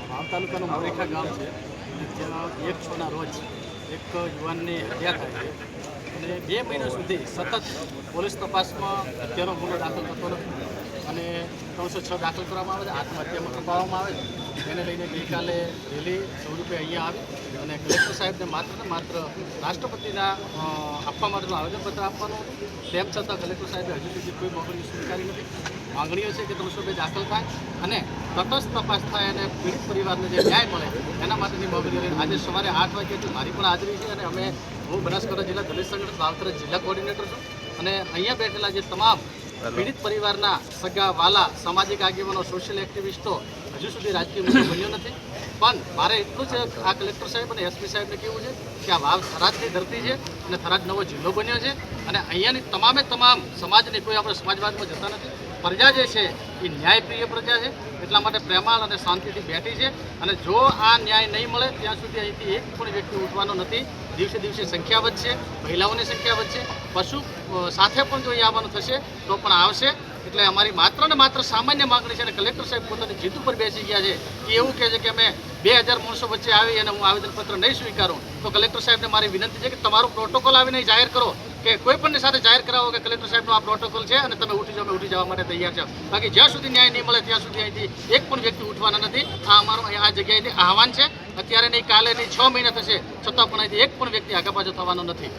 વાવ તાલુકાનું મોરેખા ગામ છે જ્યાં 1/6ના રોજ એક યુવાનની હત્યા થાય છે અને 2 મહિના સુધી સતત પોલીસ તપાસમાં હત્યાનો ગુનો દાખલ થતો નથી અને 306 દાખલ કરવામાં આવે છે, આત્મહત્યામાં કપાવવામાં આવે છે। એને લઈને ગઈકાલે રેલી સ્વરૂપે અહીંયા આવી અને કલેક્ટર સાહેબને માત્ર રાષ્ટ્રપતિના આપવા માટેનું આવેદનપત્ર આપવાનું હતું। તેમ છતાં કલેક્ટર સાહેબે હજુ સુધી કોઈ માંગણીઓ સ્વીકારી નથી। માંગણીઓ છે કે 302 દાખલ થાય અને તટસ્થ તપાસ થાય અને પીડિત પરિવારને જે ન્યાય મળે એના માટેની માંગણીઓ લઈને આજે સવારે 8 વાગ્યાથી મારી પણ હાજરી છે અને હું બનાસકાંઠા જિલ્લા દલિત સંગઠન વાવથર જિલ્લા કોર્ડિનેટર છું અને અહીંયા બેઠેલા જે તમામ પીડિત પરિવારના સગા વાલા સામાજિક આગેવાનો સોશિયલ એક્ટિવિસ્ટો હજુ સુધી રાજકીય મુદ્દો બન્યો નથી। પણ મારે એટલું જ આ કલેક્ટર સાહેબ અને એસપી સાહેબને કહેવું છે કે આ વાવ થરાદની ધરતી છે અને થરાદ નવો જિલ્લો બન્યો છે અને અહીંયાની તમામ સમાજની કોઈ આપણે સમાજવાદમાં જતા નથી। પ્રજા જે છે એ ન્યાયપ્રિય પ્રજા છે, એટલા માટે પ્રેમાળ અને શાંતિથી બેઠી છે અને જો આ ન્યાય નહીં મળે ત્યાં સુધી અહીંથી એક પણ વ્યક્તિ ઉઠવાનો નથી। દિવસે દિવસે સંખ્યા વધશે, મહિલાઓની સંખ્યા વધશે, પશુ સાથે પણ જો આવવાનું થશે તો પણ આવશે। એટલે અમારી માત્ર ને માત્ર સામાન્ય માગણી છે અને કલેક્ટર સાહેબ પોતાની જીત ઉપર બેસી ગયા છે કે એવું કહે છે કે અમે 2000 માણસો વચ્ચે આવી અને હું આવેદનપત્ર નહીં સ્વીકારું તો કલેક્ટર સાહેબને મારી વિનંતી છે કે તમારું પ્રોટોકોલ આવીને જાહેર કરો કે કોઈ પણની સાથે જાહેર કરાવો કે કલેક્ટર સાહેબનો આ પ્રોટોકોલ છે અને તમે ઉઠી જાઓ, અમે ઉઠી જવા માટે તૈયાર છે। બાકી જ્યાં સુધી ન્યાય નહીં મળે ત્યાં સુધી અહીંથી એક પણ વ્યક્તિ ઉઠવાના નથી। આ અમારું આ જગ્યાએથી આહવાન છે। અત્યારે નહીં, કાલે નહીં, 6 મહિના થશે છતાં પણ અહીંથી એક પણ વ્યક્તિ આગળ પાછળ થવાનો નથી।